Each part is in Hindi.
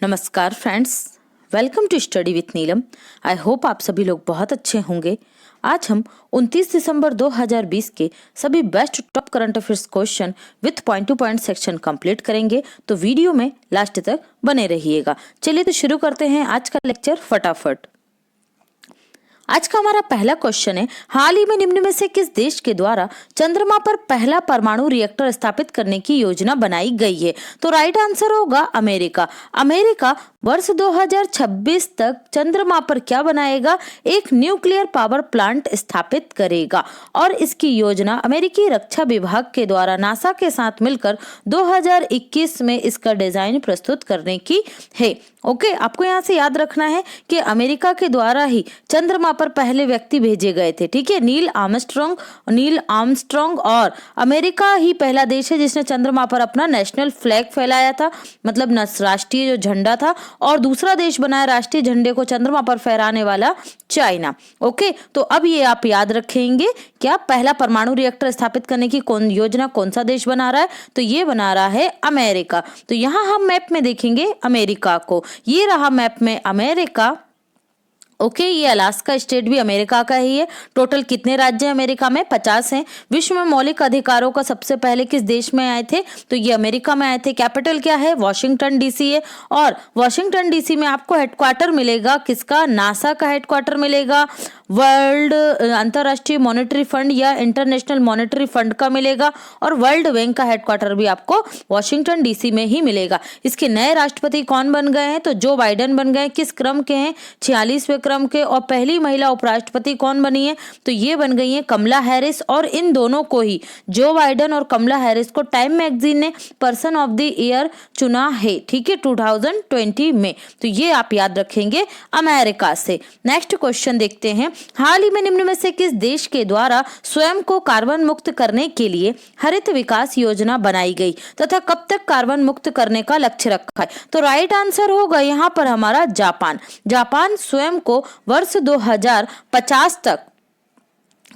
नमस्कार friends, welcome to study with Neelam. I hope आप सभी लोग बहुत अच्छे होंगे। आज हम 29 दिसंबर 2020 के सभी best top current affairs question with point two point section complete करेंगे, तो वीडियो में लास्ट तक बने रहिएगा। चलिए तो शुरू करते हैं आज का लेक्चर फटाफट। आज का हमारा पहला क्वेश्चन है, हाल ही में निम्न में से किस देश के द्वारा चंद्रमा पर पहला परमाणु रिएक्टर स्थापित करने की योजना बनाई गई है? तो राइट आंसर होगा अमेरिका। अमेरिका वर्ष 2026 तक चंद्रमा पर क्या बनाएगा? एक न्यूक्लियर पावर प्लांट स्थापित करेगा और इसकी योजना अमेरिकी रक्षा विभाग के द्वारा नासा के साथ मिलकर 2021 में इसका डिजाइन प्रस्तुत करने की है। ओके, आपको यहाँ से याद रखना है कि अमेरिका के द्वारा ही चंद्रमा पर पहले व्यक्ति भेजे गए थे। ठीक है, नील आर्मस्ट्रॉन्ग और अमेरिका ही पहला देश है जिसने चंद्रमा पर अपना नेशनल फ्लैग फहराया था, मतलब राष्ट्रीय जो झंडा था, और दूसरा देश बनाया राष्ट्रीय झंडे को चंद्रमा पर फहराने वाला चाइना। ओके, तो अब ये आप याद रखेंगे, क्या पहला परमाणु रिएक्टर स्थापित करने की योजना कौन सा देश बना रहा है? तो ये बना रहा है अमेरिका। तो यहाँ हम मैप में देखेंगे अमेरिका को, ये रहा मैप में अमेरिका। ओके, ये अलास्का स्टेट भी अमेरिका का ही है। टोटल कितने राज्य अमेरिका में? 50 हैं। विश्व में मौलिक अधिकारों का सबसे पहले किस देश में आए थे? तो ये अमेरिका में आए थे। कैपिटल क्या है? वॉशिंगटन डीसी है। और वॉशिंगटन डीसी में आपको हेडक्वार्टर मिलेगा किसका? नासा का हेडक्वार्टर मिलेगा। वर्ल्ड अंतरराष्ट्रीय मॉनेटरी फंड या इंटरनेशनल मॉनेटरी फंड का मिलेगा। और वर्ल्ड बैंक का हेडक्वार्टर भी आपको वॉशिंगटन डीसी में ही मिलेगा। इसके नए राष्ट्रपति कौन बन गए हैं? तो जो बाइडेन बन गए। किस क्रम के हैं? 46वें क्रम के। और पहली महिला उपराष्ट्रपति कौन बनी है? तो ये बन गई है कमला हैरिस। और इन दोनों को ही, जो बाइडेन और कमला हैरिस को, टाइम मैगजीन ने पर्सन ऑफ द ईयर चुना है। ठीक है, 2020 में। तो ये आप याद रखेंगे अमेरिका से। नेक्स्ट क्वेश्चन देखते हैं, हाल ही में निम्न में से किस देश के द्वारा स्वयं को कार्बन मुक्त करने के लिए हरित विकास योजना बनाई गई तथा कब तक कार्बन मुक्त करने का लक्ष्य रखा है? तो राइट आंसर होगा यहाँ पर हमारा जापान। जापान स्वयं को वर्ष 2050 तक,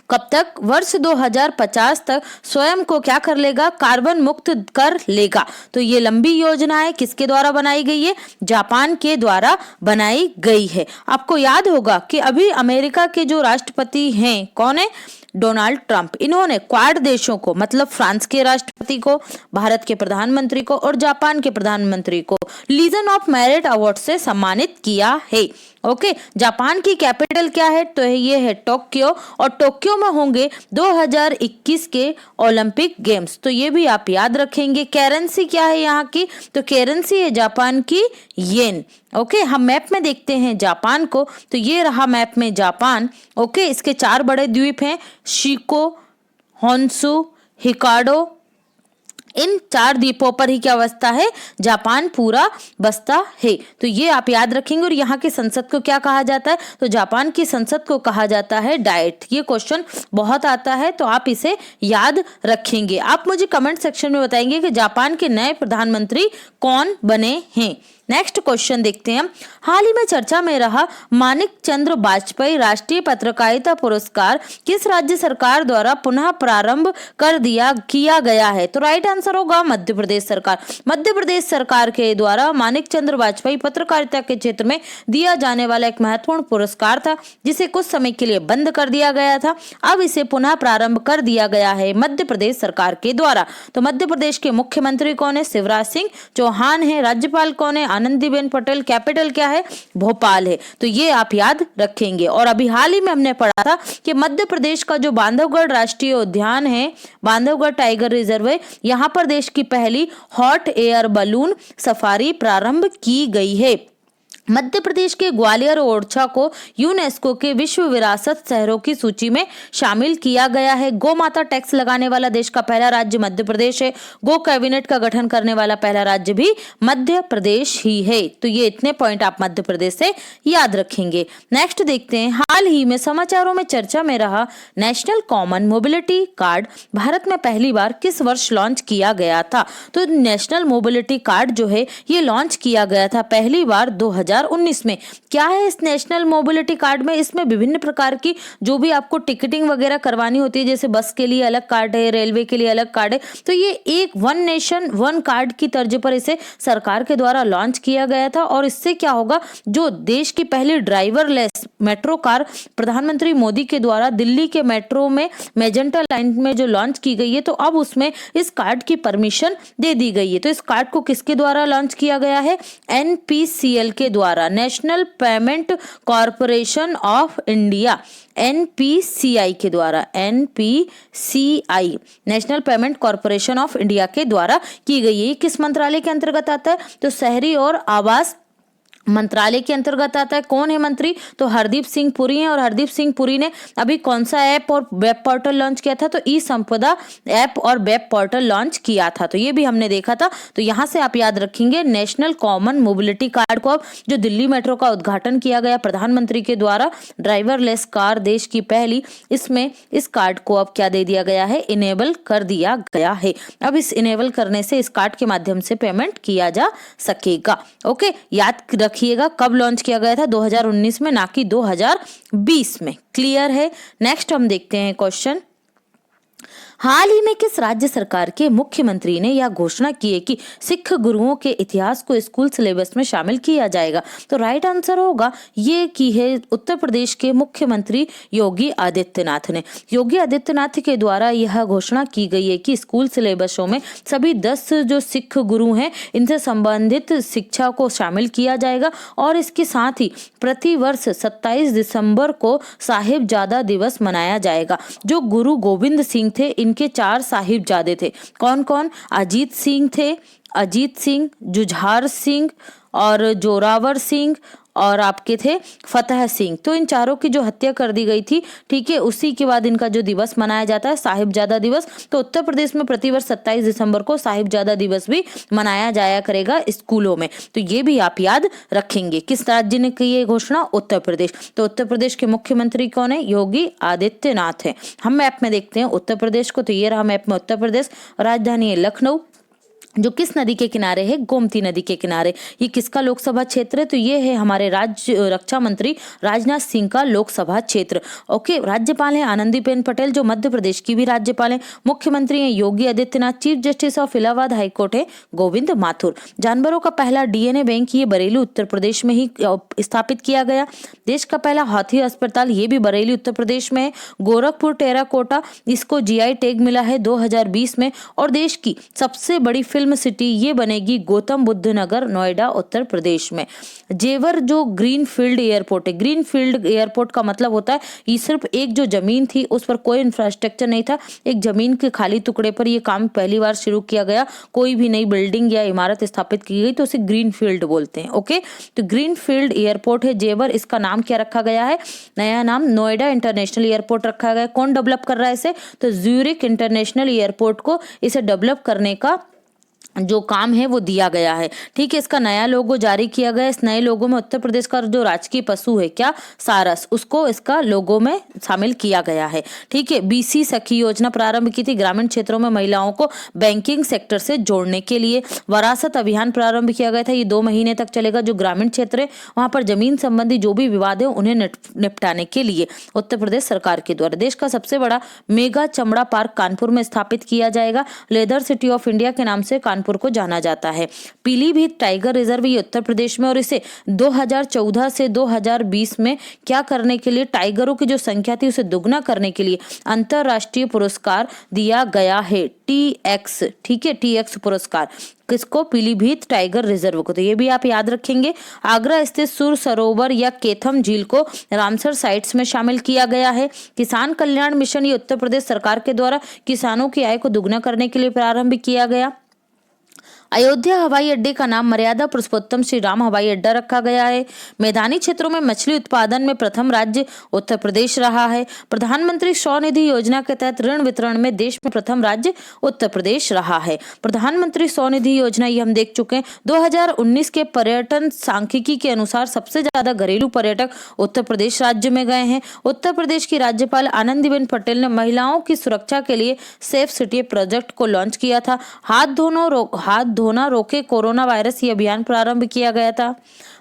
कब तक? वर्ष 2050 तक स्वयं को क्या कर लेगा? कार्बन मुक्त कर लेगा। तो ये लंबी योजना है, किसके द्वारा बनाई गई है? जापान के द्वारा बनाई गई है। आपको याद होगा कि अभी अमेरिका के जो राष्ट्रपति हैं, कौन है? Donald Trump. इन्होंने क्वाड देशों को, मतलब फ्रांस के राष्ट्रपति को, भारत के प्रधानमंत्री को और जापान के प्रधानमंत्री को लीजन ऑफ मेरिट अवार्ड से सम्मानित किया है। ओके, जापान की कैपिटल क्या है? तो ये है टोक्यो। और टोक्यो में होंगे 2021 के ओलंपिक गेम्स। तो ये भी आप याद रखेंगे। करेंसी क्या है यहाँ की? तो करेंसी है जापान की येन। ओके, हम मैप में देखते हैं जापान को। तो ये रहा मैप में जापान। ओके, इसके 4 बड़े द्वीप हैं, शिको, होन्शु, हिकाडो। इन 4 द्वीपों पर ही क्या बसता है? जापान पूरा बसता है। तो ये आप याद रखेंगे। और यहाँ की संसद को क्या कहा जाता है? तो जापान की संसद को कहा जाता है डाइट। ये क्वेश्चन बहुत आता है, तो आप इसे याद रखेंगे। आप मुझे कमेंट सेक्शन में बताएंगे कि जापान के नए प्रधानमंत्री कौन बने हैं। नेक्स्ट क्वेश्चन देखते हैं, हाल ही में चर्चा में रहा मानिक चंद्र वाजपेयी राष्ट्रीय पत्रकारिता पुरस्कार किस राज्य सरकार द्वारा पुनः प्रारंभ किया गया है? तो राइट आंसर होगा मध्य प्रदेश सरकार। मध्य प्रदेश सरकार के द्वारा मानिक चंद्र वाजपेयी पत्रकारिता के क्षेत्र में दिया जाने वाला एक महत्वपूर्ण पुरस्कार था, जिसे कुछ समय के लिए बंद कर दिया गया था। अब इसे पुनः प्रारंभ कर दिया गया है मध्य प्रदेश सरकार के द्वारा। तो मध्य प्रदेश के मुख्यमंत्री कौन है? शिवराज सिंह चौहान है। राज्यपाल कौन है? आनंदीबेन पटेल। कैपिटल क्या है? भोपाल है। तो ये आप याद रखेंगे। और अभी हाल ही में हमने पढ़ा था कि मध्य प्रदेश का जो बांधवगढ़ राष्ट्रीय उद्यान है, बांधवगढ़ टाइगर रिजर्व है, यहाँ पर देश की पहली हॉट एयर बलून सफारी प्रारंभ की गई है। मध्य प्रदेश के ग्वालियर और ओरछा को यूनेस्को के विश्व विरासत शहरों की सूची में शामिल किया गया है। गौ माता टैक्स लगाने वाला देश का पहला राज्य मध्य प्रदेश है। गो कैबिनेट का गठन करने वाला पहला राज्य भी मध्य प्रदेश ही है। तो ये इतने पॉइंट आप मध्य प्रदेश से याद रखेंगे। नेक्स्ट देखते हैं, हाल ही में समाचारों में चर्चा में रहा national common mobility card Bharat में पहली बार किस वर्ष लॉन्च किया गया था? तो नेशनल मोबिलिटी कार्ड जो है ये लॉन्च किया गया था पहली बार 2000 2019 में। क्या है इस नेशनल मोबिलिटी कार्ड में? इसमें विभिन्न प्रकार की जो भी आपको टिकटिंग वगैरह करवानी होती है, जैसे बस के लिए अलग कार्ड है, रेलवे के लिए अलग कार्ड है, तो ये एक वन नेशन वन कार्ड की तर्ज पर इसे सरकार के द्वारा लॉन्च किया गया था। और इससे क्या होगा, जो देश की पहली ड्राइवरलेस मेट्रो कार प्रधानमंत्री मोदी के द्वारा दिल्ली के मेट्रो में मेजेंटा लाइन में जो लॉन्च की गई है, तो अब उसमें इस कार्ड की परमिशन दे दी गई है। तो इस कार्ड को किसके द्वारा लॉन्च किया गया है? NPCL के द्वारा, national payment corporation of India, NPCI के द्वारा, NPCI national payment corporation of India के द्वारा की गई है। किस मंत्रालय के अंतर्गत आता है? तो शहरी और आवास मंत्रालय के अंतर्गत आता है। कौन है मंत्री? तो हरदीप सिंह पुरी हैं। और हरदीप सिंह पुरी ने अभी कौन सा ऐप और वेब पोर्टल लॉन्च किया था? तो ई संपदा ऐप और वेब पोर्टल लॉन्च किया था। तो ये भी हमने देखा था। तो यहाँ से आप याद रखेंगे नेशनल कॉमन मोबिलिटी कार्ड को, अब जो दिल्ली मेट्रो का उद्घाटन किया गया प्रधानमंत्री के द्वारा, ड्राइवरलेस कार देश की पहली, इसमें इस कार्ड को अब क्या दे दिया गया है? इनेबल कर दिया गया है। अब इस इनेबल करने से इस कार्ड के माध्यम से पेमेंट किया जा सकेगा। ओके, याद रखिएगा कब लॉन्च किया गया था? 2019 में, ना कि 2020 में। क्लियर है? नेक्स्ट हम देखते हैं क्वेश्चन। हाल ही में किस राज्य सरकार के मुख्यमंत्री ने यह घोषणा की है कि सिख गुरुओं के इतिहास को स्कूल सिलेबस में शामिल किया जाएगा? तो राइट आंसर होगा ये की है उत्तर प्रदेश के मुख्यमंत्री योगी आदित्यनाथ ने। योगी आदित्यनाथ के द्वारा यह घोषणा की गई है कि स्कूल सिलेबसों में सभी 10 जो सिख गुरु हैं इनसे संबंधित शिक्षा को शामिल किया जाएगा। और इसके साथ ही प्रतिवर्ष 27 दिसंबर को साहिबजादा दिवस मनाया जाएगा। जो गुरु गोविंद सिंह थे, इनके 4 साहिबजादे थे। कौन कौन? अजीत सिंह थे, अजीत सिंह, जुझार सिंह और जोरावर सिंह, और आपके थे फतेह सिंह। तो इन चारों की जो हत्या कर दी गई थी, ठीक है, उसी के बाद इनका जो दिवस मनाया जाता है साहिबजादा दिवस। तो उत्तर प्रदेश में प्रतिवर्ष 27 दिसंबर को साहिबजादा दिवस भी मनाया जाया करेगा स्कूलों में। तो ये भी आप याद रखेंगे। किस राज्य ने की ये घोषणा? उत्तर प्रदेश। तो उत्तर प्रदेश के मुख्यमंत्री कौन है? योगी आदित्यनाथ है। हम मैप में देखते हैं उत्तर प्रदेश को। तो ये रहा मैप में उत्तर प्रदेश। राजधानी है लखनऊ, जो किस नदी के किनारे है? गोमती नदी के किनारे। ये किसका लोकसभा क्षेत्र है? तो ये है हमारे राज्य रक्षा मंत्री राजनाथ सिंह का लोकसभा क्षेत्र। ओके, राज्यपाल है आनंदीबेन पटेल, जो मध्य प्रदेश की भी राज्यपाल है। मुख्यमंत्री है Yogi Adityanath. Chief justice of Allahabad high court है गोविंद माथुर। जानवरों का पहला DNA बैंक ये बरेली उत्तर प्रदेश में ही स्थापित किया गया। देश का पहला हाथी अस्पताल ये भी बरेली उत्तर प्रदेश में है। गोरखपुर टेराकोटा, इसको GI टैग मिला है 2020 में। और देश की सबसे बड़ी फिल्म सिटी ये बनेगी गौतम बुद्ध नगर, नोएडा, उत्तर प्रदेश में। जेवर जो ग्रीनफील्ड एयरपोर्ट है, ग्रीनफील्ड एयरपोर्ट का मतलब होता है ये सिर्फ एक जो जमीन थी उस पर कोई इंफ्रास्ट्रक्चर नहीं था, एक जमीन के खाली टुकड़े पर ये काम पहली बार शुरू किया गया, कोई भी नई बिल्डिंग या इमारत स्थापित की गई, तो उसे ग्रीनफील्ड बोलते हैं। ओके, तो ग्रीनफील्ड एयरपोर्ट है जेवर। इसका नाम क्या रखा गया है? नया नाम नोएडा इंटरनेशनल एयरपोर्ट रखा गया है। कौन डेवलप कर रहा है इसे? तो ज्यूरिक इंटरनेशनल एयरपोर्ट को इसे डेवलप करने का जो काम है वो दिया गया है। ठीक है, इसका नया लोगो जारी किया गया। इस नए लोगो में उत्तर प्रदेश का जो राजकीय पशु है क्या? सारस, उसको इसका लोगो में शामिल किया गया है। ठीक है, BC सखी योजना प्रारंभ की थी ग्रामीण क्षेत्रों में महिलाओं को बैंकिंग सेक्टर से जोड़ने के लिए। वरासत अभियान प्रारंभ किया गया था, ये 2 महीने तक चलेगा। जो ग्रामीण क्षेत्र है वहां पर जमीन संबंधी जो भी विवाद है उन्हें निपटाने के लिए उत्तर प्रदेश सरकार के द्वारा। देश का सबसे बड़ा मेगा चमड़ा पार्क कानपुर में स्थापित किया जाएगा। लेदर सिटी ऑफ इंडिया के नाम से कानपुर को जाना जाता है। पीलीभीत टाइगर रिजर्व ये उत्तर प्रदेश में, और इसे 2014 से 2020 में क्या करने के लिए? टाइगरों की जो संख्या थी उसे दुगना करने के लिए अंतरराष्ट्रीय पुरस्कार दिया गया है, TX। ठीक है, TX पुरस्कार किसको? पीलीभीत टाइगर रिजर्व को। तो ये भी आप याद रखेंगे। आगरा स्थित सुर सरोवर या केथम झील को रामसर साइट्स में शामिल किया गया है। किसान कल्याण मिशन ये उत्तर प्रदेश सरकार के द्वारा किसानों की आय को दुगना करने के लिए प्रारंभ किया गया। अयोध्या हवाई अड्डे का नाम मर्यादा पुरुषोत्तम श्री राम हवाई अड्डा रखा गया है। मैदानी क्षेत्रों में मछली उत्पादन में प्रथम राज्य उत्तर प्रदेश रहा है। प्रधानमंत्री स्वनिधि योजना के तहत ऋण वितरण में देश में प्रथम राज्य उत्तर प्रदेश रहा है। प्रधानमंत्री स्वनिधि योजना ये हम देख चुके हैं। 2019 के पर्यटन सांख्यिकी के अनुसार सबसे ज्यादा घरेलू पर्यटक उत्तर प्रदेश राज्य में गए हैं। उत्तर प्रदेश की राज्यपाल आनंदीबेन पटेल ने महिलाओं की सुरक्षा के लिए सेफ सिटी प्रोजेक्ट को लॉन्च किया था। हाथ धोना रोके कोरोना वायरस ये अभियान प्रारंभ किया गया था।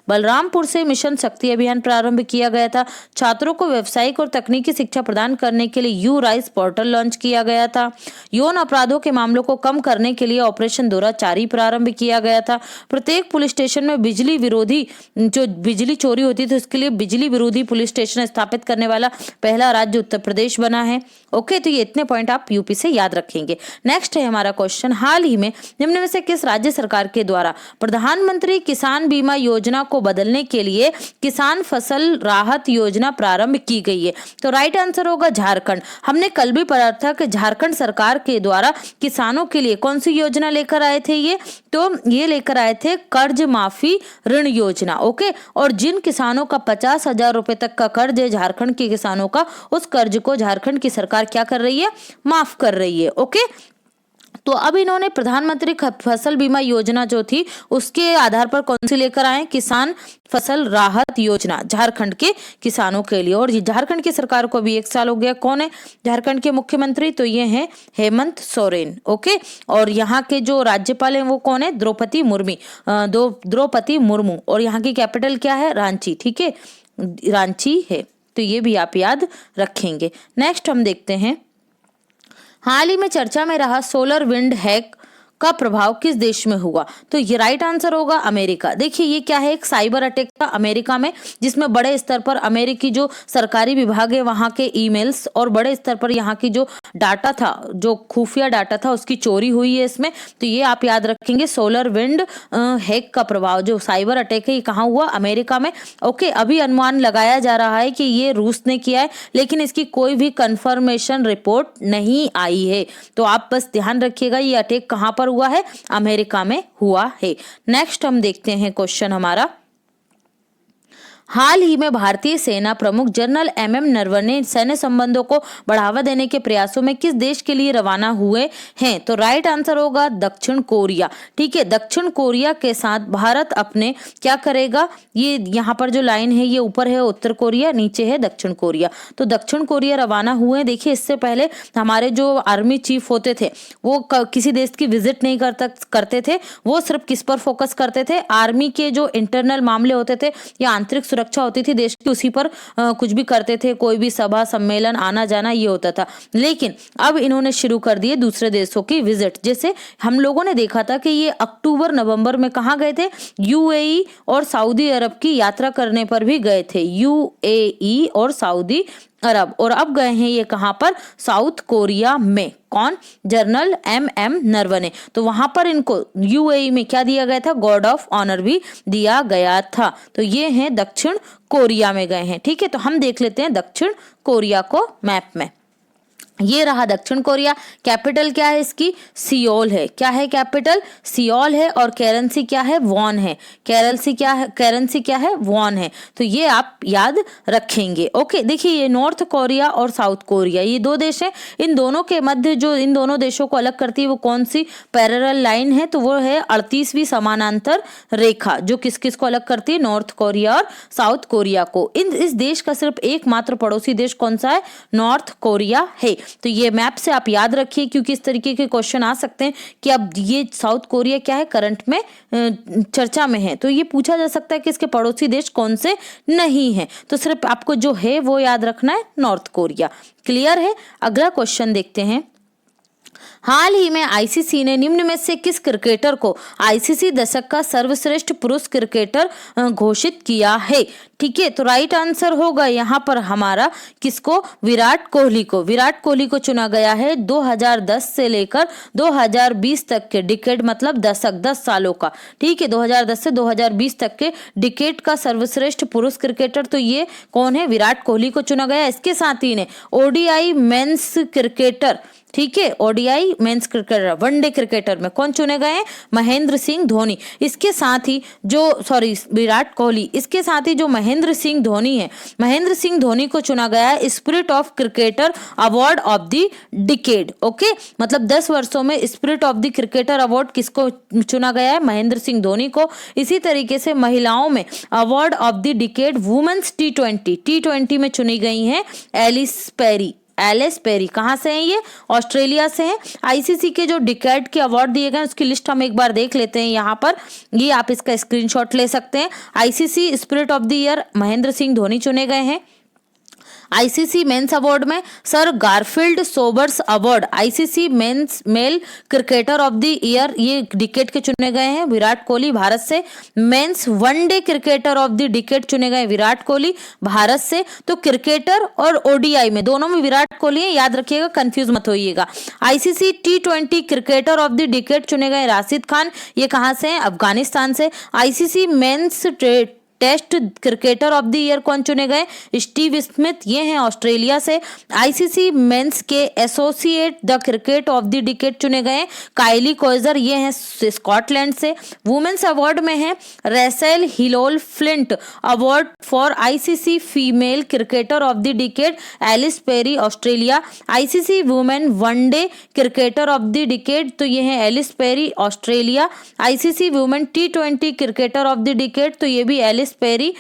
बलरामपुर से मिशन शक्ति अभियान प्रारंभ किया गया था। छात्रों को व्यावसायिक और तकनीकी शिक्षा प्रदान करने के लिए यू राइज पोर्टल लॉन्च किया गया था। यौन अपराधों के मामलों को कम करने के लिए ऑपरेशन दोराचारी प्रारंभ किया गया था। प्रत्येक पुलिस स्टेशन में बिजली विरोधी, जो बिजली चोरी होती थी उसके लिए बिजली विरोधी पुलिस स्टेशन स्थापित करने वाला पहला राज्य उत्तर प्रदेश बना है। ओके, तो ये इतने पॉइंट आप यूपी से याद रखेंगे। नेक्स्ट है हमारा क्वेश्चन, हाल ही में निम्न में से किस राज्य सरकार के द्वारा प्रधानमंत्री किसान बीमा योजना को बदलने के लिए किसान फसल राहत योजना प्रारंभ की गई है? तो राइट आंसर होगा झारखंड। हमने कल भी पढ़ा था कि झारखंड सरकार के द्वारा किसानों के लिए कौन सी योजना लेकर आए थे ये? तो ये लेकर आए थे कर्ज माफी ऋण योजना। ओके, और जिन किसानों का 50,000 रुपए तक का कर्ज है झारखंड के किसानों का, उस कर्ज को झारखंड की सरकार क्या कर रही है? माफ कर रही है। ओके, तो अब इन्होंने प्रधानमंत्री फसल बीमा योजना जो थी उसके आधार पर कौन सी लेकर आए? किसान फसल राहत योजना झारखंड के किसानों के लिए। और झारखंड की सरकार को भी 1 साल हो गया। कौन है झारखंड के मुख्यमंत्री? तो ये हैं हेमंत सोरेन। ओके, और यहाँ के जो राज्यपाल हैं वो कौन है? द्रौपदी मुर्मू। और यहाँ की कैपिटल क्या है? रांची। ठीक है, रांची है। तो ये भी आप याद रखेंगे। नेक्स्ट हम देखते हैं, हाल ही में चर्चा में रहा सोलर विंड हैक का प्रभाव किस देश में हुआ? तो ये राइट आंसर होगा अमेरिका। देखिए ये क्या है? एक साइबर अटैक था अमेरिका में, जिसमें बड़े स्तर पर अमेरिकी जो सरकारी विभाग है वहां के ईमेल्स और बड़े स्तर पर यहाँ की जो डाटा था, जो खुफिया डाटा था, उसकी चोरी हुई है इसमें। तो ये आप याद रखेंगे, सोलर विंड हैक का प्रभाव जो साइबर अटैक है ये कहाँ हुआ? अमेरिका में। ओके, अभी अनुमान लगाया जा रहा है कि ये रूस ने किया है, लेकिन इसकी कोई भी कंफर्मेशन रिपोर्ट नहीं आई है। तो आप बस ध्यान रखिएगा ये अटैक कहाँ पर हुआ है? अमेरिका में हुआ है। नेक्स्ट हम देखते हैं क्वेश्चन हमारा, हाल ही में भारतीय सेना प्रमुख जनरल एमएम नरवणे सैन्य संबंधों को बढ़ावा देने के प्रयासों में किस देश के लिए रवाना हुए हैं? तो राइट आंसर होगा दक्षिण कोरिया। ठीक है, दक्षिण कोरिया के साथ भारत अपने क्या करेगा? ये यहाँ पर जो लाइन है ये ऊपर है उत्तर कोरिया, नीचे है दक्षिण कोरिया। तो दक्षिण कोरिया रवाना हुए। देखिए इससे पहले हमारे जो आर्मी चीफ होते थे वो किसी देश की विजिट नहीं करते थे, वो सिर्फ किस पर फोकस करते थे? आर्मी के जो इंटरनल मामले होते थे या आंतरिक सुरक्षा होती थी देश की, उसी पर कुछ भी करते थे। कोई भी सभा सम्मेलन आना जाना ये होता था। लेकिन अब इन्होंने शुरू कर दिए दूसरे देशों की विजिट। जैसे हम लोगों ने देखा था कि ये अक्टूबर नवंबर में कहाँ गए थे? यूएई और सऊदी अरब की यात्रा करने पर भी गए थे। यूएई और सऊदी अरब। और अब गए हैं ये कहां पर? साउथ कोरिया में। कौन? General MM Naravane. तो वहां पर इनको यूएई में क्या दिया गया था? गार्ड ऑफ ऑनर भी दिया गया था। तो ये हैं दक्षिण कोरिया में गए हैं। ठीक है, तो हम देख लेते हैं दक्षिण कोरिया को मैप में। ये रहा दक्षिण कोरिया। कैपिटल क्या है इसकी? सियोल है। क्या है कैपिटल? सियोल है। और करेंसी क्या है? वॉन है। करेंसी क्या है? वॉन है। तो ये आप याद रखेंगे। ओके, देखिए ये नॉर्थ कोरिया और साउथ कोरिया ये दो देश हैं। इन दोनों के मध्य जो इन दोनों देशों को अलग करती है वो कौन सी पैरेलल लाइन है? तो वो है 38वीं समानांतर रेखा, जो किस किस को अलग करती है? नॉर्थ कोरिया और साउथ कोरिया को। इस देश का सिर्फ एकमात्र पड़ोसी देश कौन सा है? नॉर्थ कोरिया है। तो ये मैप से आप याद रखिए, क्योंकि इस तरीके के क्वेश्चन आ सकते हैं कि अब ये साउथ कोरिया क्या है? करंट में चर्चा में है। तो ये पूछा जा सकता है कि इसके पड़ोसी देश कौन से नहीं है। तो सिर्फ आपको जो है वो याद रखना है, नॉर्थ कोरिया। क्लियर है? अगला क्वेश्चन देखते हैं, हाल ही में आईसीसी ने निम्न में से किस क्रिकेटर को आईसीसी दशक का सर्वश्रेष्ठ पुरुष क्रिकेटर घोषित किया है? ठीक है, तो राइट आंसर होगा यहाँ पर हमारा किसको? विराट कोहली को। विराट कोहली को चुना गया है 2010 से लेकर 2020 तक के डिकेड, मतलब दशक 10 सालों का। ठीक है, 2010 से 2020 तक के डिकेड का सर्वश्रेष्ठ पुरुष क्रिकेटर तो ये कौन है? विराट कोहली को चुना गया। इसके साथ ही ने ओडीआई मेंस क्रिकेटर, ठीक है, ODI men's cricketer one day cricketer में कौन चुने गए हैं? महेंद्र सिंह धोनी। इसके साथ ही विराट कोहली, इसके साथ ही जो महेंद्र सिंह धोनी है, महेंद्र सिंह धोनी को चुना गया है spirit of cricketer award of the decade. Okay, मतलब 10 वर्षों में spirit of the cricketer award किसको चुना गया है? महेंद्र सिंह धोनी को। इसी तरीके से महिलाओं में award of the decade women's T20 में चुनी गई हैं एलिस पेरी। Ellyse Perry. कहाँ से हैं ये? ऑस्ट्रेलिया से हैं। आईसीसी के जो डिकेड के अवार्ड दिए गए उसकी लिस्ट हम एक बार देख लेते हैं यहाँ पर। ये आप इसका स्क्रीनशॉट ले सकते हैं। ICC spirit of the year Mahendra Singh Dhoni चुने गए हैं। आईसीसी मेंस अवार्ड में sir Garfield Sobers award ICC men's male cricketer of the year ये डिकेड के चुने गए हैं विराट कोहली भारत से। Men's one day cricketer of the decade चुने गए विराट कोहली भारत से। तो क्रिकेटर और ओडीआई में दोनों में विराट कोहली है, याद रखिएगा, कंफ्यूज मत होइएगा। ICC T20 cricketer of the decade चुने गए राशिद खान, ये कहां से हैं? अफगानिस्तान से। ICC men's test cricketer of the year कौन चुने गए? स्टीव स्मिथ, ये हैं ऑस्ट्रेलिया से। आईसीसी मेंस के associate the cricket of the decade चुने गए काइली कोइजर, ये हैं स्कॉटलैंड से। वुमेन्स अवार्ड में है Rachael Heyhoe Flint award for ICC female cricketer of the decade Ellyse Perry Australia. ICC women one day cricketer of the decade तो ये हैं Ellyse Perry Australia. ICC women T20 cricketer of the decade तो ये भी Ellyse Perry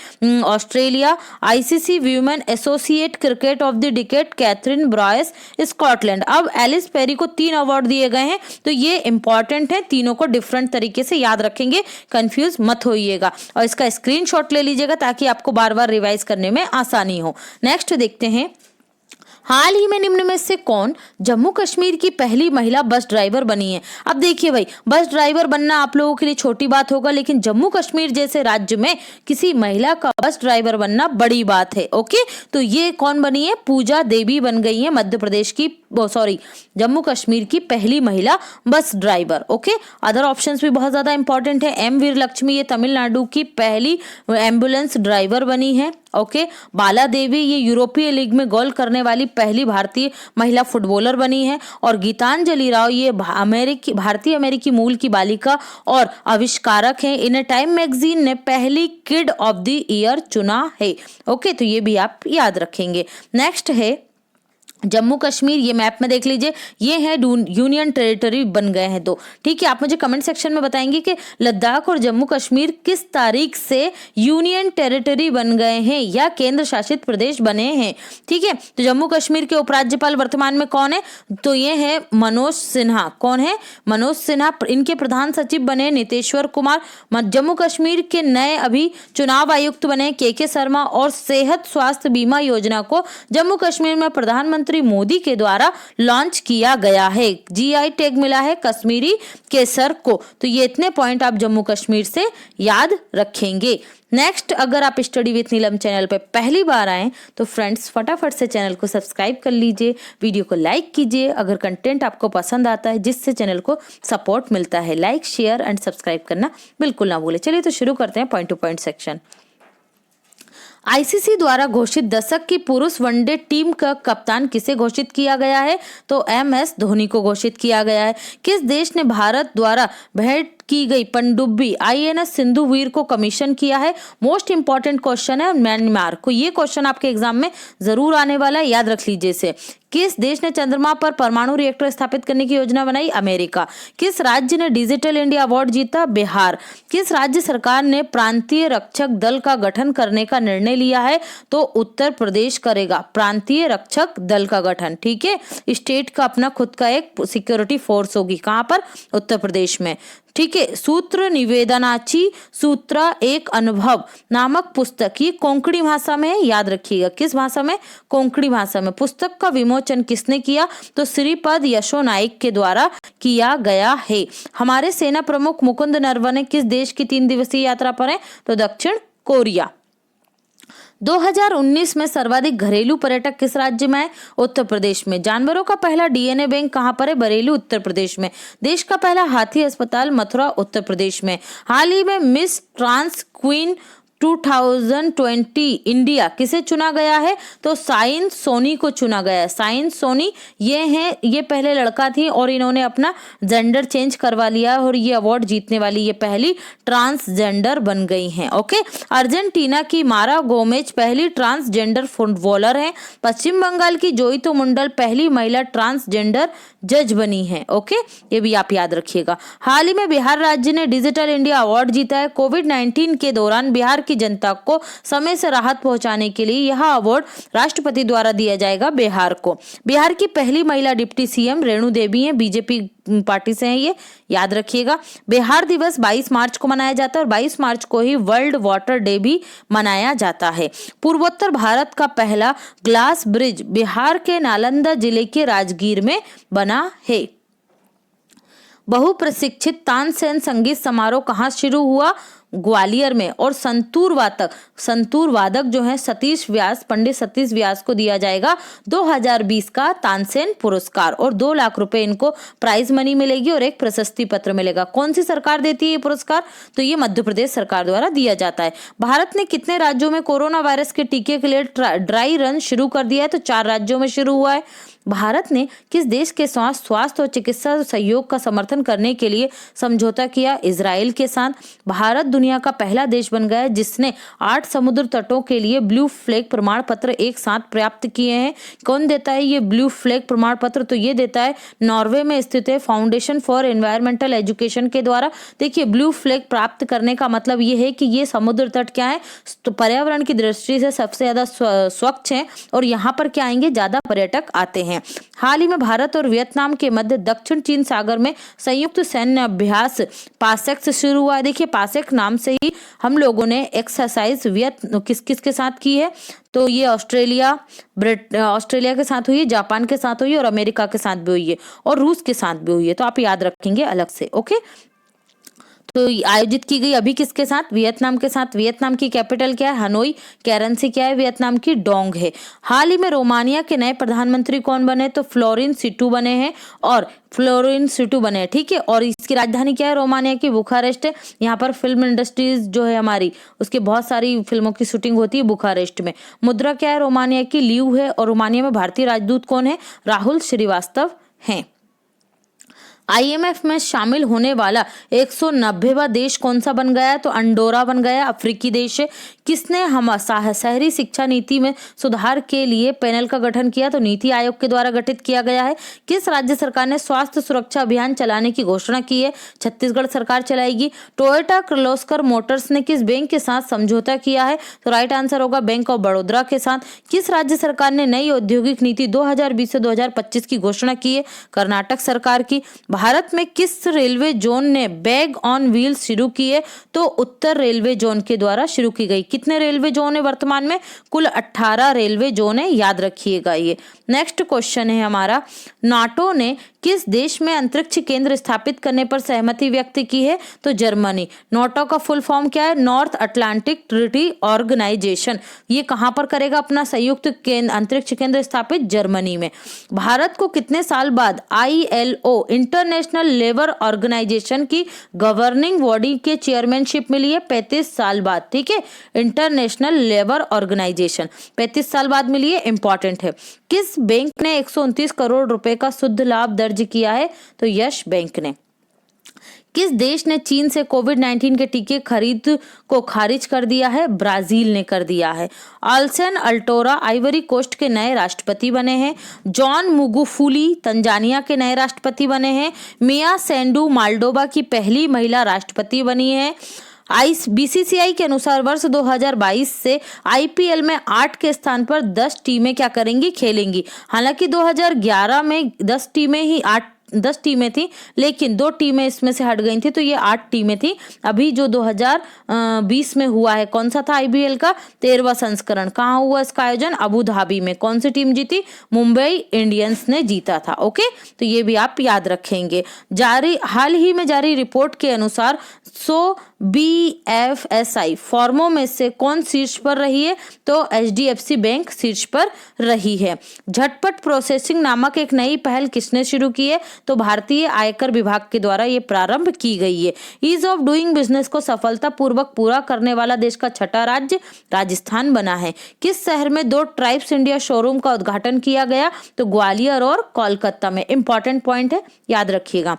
Australia. ICC women associate cricket of the decade Kathryn Bryce Scotland. अब एलिस पेरी को 3 अवार्ड दिए गए हैं, तो ये इंपॉर्टेंट है, तीनों को डिफरेंट तरीके से याद रखेंगे, कंफ्यूज मत होइएगा और इसका स्क्रीनशॉट ले लीजिएगा ताकि आपको बार बार रिवाइज करने में आसानी हो। नेक्स्ट देखते हैं, हाल ही में निम्न में से कौन जम्मू कश्मीर की पहली महिला बस ड्राइवर बनी है? अब देखिए भाई, बस ड्राइवर बनना आप लोगों के लिए छोटी बात होगा, लेकिन जम्मू कश्मीर जैसे राज्य में किसी महिला का बस ड्राइवर बनना बड़ी बात है। ओके, तो ये कौन बनी है? पूजा देवी बन गई है मध्य प्रदेश की, जम्मू कश्मीर की पहली महिला bus driver. Okay, other options भी बहुत ज्यादा इंपॉर्टेंट है। एम वीर लक्ष्मी ये तमिलनाडु की पहली एम्बुलेंस ड्राइवर बनी है। ओके, बाला देवी ये यूरोपीय लीग में गोल करने वाली पहली भारतीय महिला फुटबॉलर बनी है। और गीतांजलि राव ये भारतीय अमेरिकी मूल की बालिका और आविष्कारक हैं। इन्हें टाइम मैगजीन ने पहली किड ऑफ द ईयर चुना है। ओके, तो ये भी आप याद रखेंगे। नेक्स्ट है जम्मू कश्मीर, ये मैप में देख लीजिए, ये है यूनियन टेरिटरी बन गए हैं 2। ठीक है, आप मुझे कमेंट सेक्शन में बताएंगे कि लद्दाख और जम्मू कश्मीर किस तारीख से यूनियन टेरिटरी बन गए हैं या केंद्र शासित प्रदेश बने हैं। ठीक है, तो जम्मू कश्मीर के उपराज्यपाल वर्तमान में कौन है? तो ये है मनोज सिन्हा। कौन है? मनोज सिन्हा। इनके प्रधान सचिव बने नितेश्वर कुमार। जम्मू कश्मीर के नए अभी चुनाव आयुक्त बने के शर्मा। और सेहत स्वास्थ्य बीमा योजना को जम्मू कश्मीर में प्रधानमंत्री मोदी के द्वारा लॉन्च किया गया है। जीआई टैग मिला है कश्मीरी केसर को। तो ये इतने पॉइंट आप जम्मू कश्मीर से याद रखेंगे। नेक्स्ट, अगर आप स्टडी विथ नीलम चैनल पे पहली बार आए तो फ्रेंड्स फटाफट से चैनल को सब्सक्राइब कर लीजिए, वीडियो को लाइक कीजिए अगर कंटेंट आपको पसंद आता है, जिससे चैनल को सपोर्ट मिलता है। लाइक, शेयर एंड सब्सक्राइब करना बिल्कुल ना भूले। चलिए तो शुरू करते हैं point two point section. ICC द्वारा घोषित दशक की पुरुष वनडे टीम का कप्तान किसे घोषित किया गया है? तो एमएस धोनी को घोषित किया गया है। किस देश ने भारत द्वारा भेंट की गई पनडुब्बी आईएनएस सिंधुवीर को कमीशन किया है? मोस्ट इंपॉर्टेंट क्वेश्चन है म्यांमार को। ये क्वेश्चन आपके एग्जाम में जरूर आने वाला है, याद रख लीजिए इसे। किस देश ने चंद्रमा पर परमाणु रिएक्टर स्थापित करने की योजना बनाई? अमेरिका। किस राज्य ने डिजिटल इंडिया अवार्ड जीता? बिहार। किस राज्य सरकार ने प्रांतीय रक्षक दल का गठन करने का निर्णय लिया है? तो उत्तर प्रदेश करेगा प्रांतीय रक्षक दल का गठन। ठीक है, स्टेट का अपना खुद का एक सिक्योरिटी फोर्स होगी। कहां पर? उत्तर प्रदेश में। ठीक है, सूत्र निवेदनाची सूत्रा एक अनुभव नामक पुस्तक, ये कोंकणी भाषा में है, याद रखिएगा। किस भाषा में? कोंकणी भाषा में। पुस्तक का विमोचन किसने किया? तो श्रीपद यशो नाइक के द्वारा किया गया है। हमारे सेना प्रमुख मुकुंद नरवणे किस देश की 3 दिवसीय यात्रा पर है? तो दक्षिण कोरिया। 2019 में सर्वाधिक घरेलू पर्यटक किस राज्य में है? उत्तर प्रदेश में। जानवरों का पहला डीएनए बैंक कहां पर है? बरेली, उत्तर प्रदेश में। देश का पहला हाथी अस्पताल मथुरा, उत्तर प्रदेश में। हाल ही में मिस ट्रांस क्वीन 2020 इंडिया किसे चुना गया है? तो साइन सोनी को चुना गया है। साइन सोनी ये पहले लड़का थी और इन्होंने अपना जेंडर चेंज करवा लिया और ये अवार्ड जीतने वाली ये पहली ट्रांसजेंडर बन गई हैं। ओके, अर्जेंटीना की मारा गोमेज पहली ट्रांसजेंडर फुटबॉलर हैं। पश्चिम बंगाल की जोइतो मंडल पहली महिला ट्रांसजेंडर जज बनी है। ओके, ये भी आप याद रखिएगा। हाल ही में बिहार राज्य ने डिजिटल इंडिया अवार्ड जीता है। कोविड-19 के दौरान बिहार की जनता को समय से राहत पहुंचाने के लिए यह अवार्ड राष्ट्रपति द्वारा दिया जाएगा बिहार को। बिहार की पहली महिला डिप्टी सीएम रेणु देवी हैं, बीजेपी पार्टी से हैं, ये याद रखिएगा। बिहार दिवस 22 मार्च को मनाया जाता है और 22 मार्च को ही वर्ल्ड वाटर डे भी मनाया जाता है। पूर्वोत्तर भारत का पहला ग्लास ब्रिज बिहार के नालंदा जिले के राजगीर में बना है। बहुप्रशिक्षित तानसेन संगीत समारोह कहाँ शुरू हुआ? ग्वालियर में। और संतूर वादक जो है सतीश व्यास, पंडित सतीश व्यास को दिया जाएगा 2020 का तानसेन पुरस्कार और 2 लाख रुपए इनको प्राइज मनी मिलेगी और एक प्रशस्ति पत्र मिलेगा। कौन सी सरकार देती है ये पुरस्कार? तो ये मध्य प्रदेश सरकार द्वारा दिया जाता है। भारत ने कितने राज्यों में कोरोना वायरस के टीके के लिए ड्राई रन शुरू कर दिया है? तो 4 राज्यों में शुरू हुआ है। भारत ने किस देश के साथ स्वास्थ्य और चिकित्सा सहयोग का समर्थन करने के लिए समझौता किया? इजराइल के साथ। भारत दुनिया का पहला देश बन गया है जिसने 8 समुद्र तटों के लिए ब्लू फ्लैग प्रमाण पत्र एक साथ प्राप्त किए हैं। कौन देता है ये ब्लू फ्लैग प्रमाण पत्र? तो ये देता है नॉर्वे में स्थित है फाउंडेशन फॉर एनवायरमेंटल एजुकेशन के द्वारा। देखिए, ब्लू फ्लैग प्राप्त करने का मतलब ये है कि ये समुद्र तट क्या है, तो पर्यावरण की दृष्टि से सबसे ज्यादा स्वच्छ है और यहाँ पर क्या आएंगे, ज्यादा पर्यटक आते हैं। हाल ही में भारत और वियतनाम के मध्य दक्षिण चीन सागर में संयुक्त सैन्य अभ्यास पासेक से शुरू हुआ है। देखिए, पासेक नाम से ही हम लोगों ने एक्सरसाइज किस किस के साथ की है? तो ये ऑस्ट्रेलिया के साथ हुई है, जापान के साथ हुई है और अमेरिका के साथ भी हुई है और रूस के साथ भी हुई है। तो आप याद रखेंगे अलग से। ओके, तो आयोजित की गई अभी किसके साथ? वियतनाम के साथ। वियतनाम की कैपिटल क्या है? हनोई। करेंसी क्या है वियतनाम की? डोंग है। हाल ही में रोमानिया के नए प्रधानमंत्री कौन बने? तो फ्लोरिन सिटू बने हैं ठीक है। और इसकी राजधानी क्या है रोमानिया की? बुखारेस्ट है। यहाँ पर फिल्म इंडस्ट्रीज जो है हमारी, उसकी बहुत सारी फिल्मों की शूटिंग होती है बुखारेस्ट में। मुद्रा क्या है रोमानिया की? ल्यू है। और रोमानिया में भारतीय राजदूत कौन है? राहुल श्रीवास्तव हैं। आईएमएफ में शामिल होने वाला 190वां देश कौन सा बन गया है? तो अंडोरा बन गया, अफ्रीकी देश है। किसने हम शहरी शिक्षा नीति में सुधार के लिए पैनल का गठन किया? तो नीति आयोग के द्वारा गठित किया गया है। किस राज्य सरकार ने स्वास्थ्य सुरक्षा अभियान चलाने की घोषणा की है? छत्तीसगढ़ सरकार चलाएगी। टोयोटा किर्लोस्कर मोटर्स ने किस बैंक के साथ समझौता किया है? तो राइट आंसर होगा बैंक ऑफ बड़ौदा के साथ। किस राज्य सरकार ने नई औद्योगिक नीति 2020 से 2025 की घोषणा की है? कर्नाटक सरकार की। भारत में किस रेलवे जोन ने बैग ऑन व्हील्स शुरू की है? तो उत्तर रेलवे जोन के द्वारा शुरू की गई। कितने रेलवे जोन है वर्तमान में? कुल 18 रेलवे जोन है, याद रखिएगा ये। नेक्स्ट क्वेश्चन है हमारा, नाटो ने किस देश में अंतरिक्ष केंद्र स्थापित करने पर सहमति व्यक्त की है? तो जर्मनी। नाटो का फुल फॉर्म क्या है? North Atlantic Treaty Organisation. ये कहां पर करेगा अपना संयुक्त अंतरिक्ष केंद्र स्थापित? जर्मनी में। भारत को कितने साल बाद ILO इंटरनेशनल लेबर ऑर्गेनाइजेशन की गवर्निंग बॉडी के चेयरमैनशिप मिली है? 35 साल बाद। ठीक है, इंटरनेशनल लेबर ऑर्गेनाइजेशन 35 साल बाद मिली है, इंपॉर्टेंट है। किस बैंक ने 129 करोड़ रुपए का शुद्ध लाभ दर्ज किया है? तो यस बैंक ने। किस देश ने चीन से कोविड-19 के टीके खरीद को खारिज कर दिया है? ब्राजील ने कर दिया है। अल्सन अल्टोरा आइवरी कोस्ट के नए राष्ट्रपति बने हैं। जॉन मुगुफुली तंजानिया के नए राष्ट्रपति बने हैं। मिया सेंडू माल्डोवा की पहली महिला राष्ट्रपति बनी है। BCCI के अनुसार वर्ष 2022 से IPL में 8 के स्थान पर 10 टीमें क्या करेंगी? खेलेंगी। हालांकि 2011 में 10 टीमें थी, लेकिन 2 टीमें इसमें से हट गई थी, तो ये 8 टीमें थी। अभी जो 2020 में हुआ है, कौन सा था IPL का? 13वां संस्करण। कहाँ हुआ इसका आयोजन? अबू धाबी में। कौन सी टीम जीती? मुंबई इंडियंस ने जीता था। ओके, तो ये भी आप याद रखेंगे। हाल ही में जारी रिपोर्ट के अनुसार 100 BFSI फॉर्मों में से कौन शीर्ष पर रही है? तो HDFC बैंक शीर्ष पर रही है। झटपट प्रोसेसिंग नामक एक नई पहल किसने शुरू की है? तो भारतीय आयकर विभाग के द्वारा ये प्रारंभ की गई है। ईज ऑफ डूइंग बिजनेस को सफलतापूर्वक पूरा करने वाला देश का 6ठा राज्य राजस्थान बना है। किस शहर में 2 ट्राइब्स इंडिया शोरूम का उद्घाटन किया गया? तो ग्वालियर और कोलकाता में। इंपॉर्टेंट पॉइंट है, याद रखिएगा।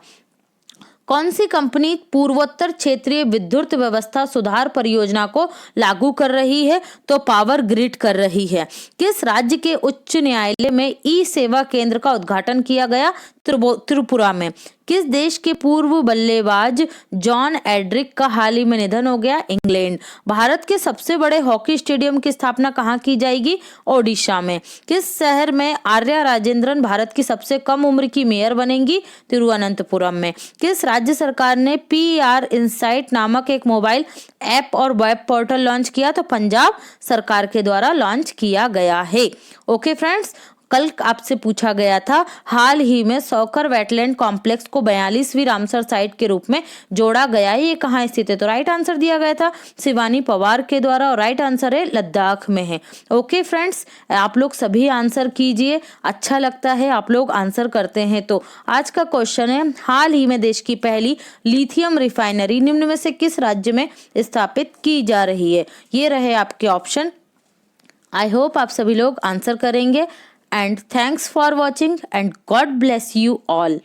कौन सी कंपनी पूर्वोत्तर क्षेत्रीय विद्युत व्यवस्था सुधार परियोजना को लागू कर रही है? तो पावर ग्रिड कर रही है। किस राज्य के उच्च न्यायालय में ई सेवा केंद्र का उद्घाटन किया गया? त्रिपुरा में। किस देश के पूर्व बल्लेबाज जॉन एड्रिक का हाल ही में निधन हो गया? इंग्लैंड। भारत के सबसे बड़े हॉकी स्टेडियम की स्थापना कहाँ की जाएगी? ओडिशा में। किस शहर में आर्या राजेंद्रन भारत की सबसे कम उम्र की मेयर बनेंगी? तिरुवनंतपुरम में। किस राज्य सरकार ने PR इनसाइट नामक एक मोबाइल ऐप और वेब पोर्टल लॉन्च किया? तो पंजाब सरकार के द्वारा लॉन्च किया गया है। ओके फ्रेंड्स, कल आपसे पूछा गया था हाल ही में सौकर वेटलैंड कॉम्प्लेक्स को 42वीं रामसर साइट के रूप में जोड़ा गया है, ये कहाँ स्थित है? तो राइट आंसर दिया गया था शिवानी पवार के द्वारा और राइट आंसर है लद्दाख में है। ओके फ्रेंड्स, आप लोग सभी आंसर कीजिए, अच्छा लगता है आप लोग आंसर करते हैं। तो आज का क्वेश्चन है, हाल ही में देश की पहली लिथियम रिफाइनरी निम्न में से किस राज्य में स्थापित की जा रही है? ये रहे आपके ऑप्शन। आई होप आप सभी लोग आंसर करेंगे। And thanks for watching and God bless you all.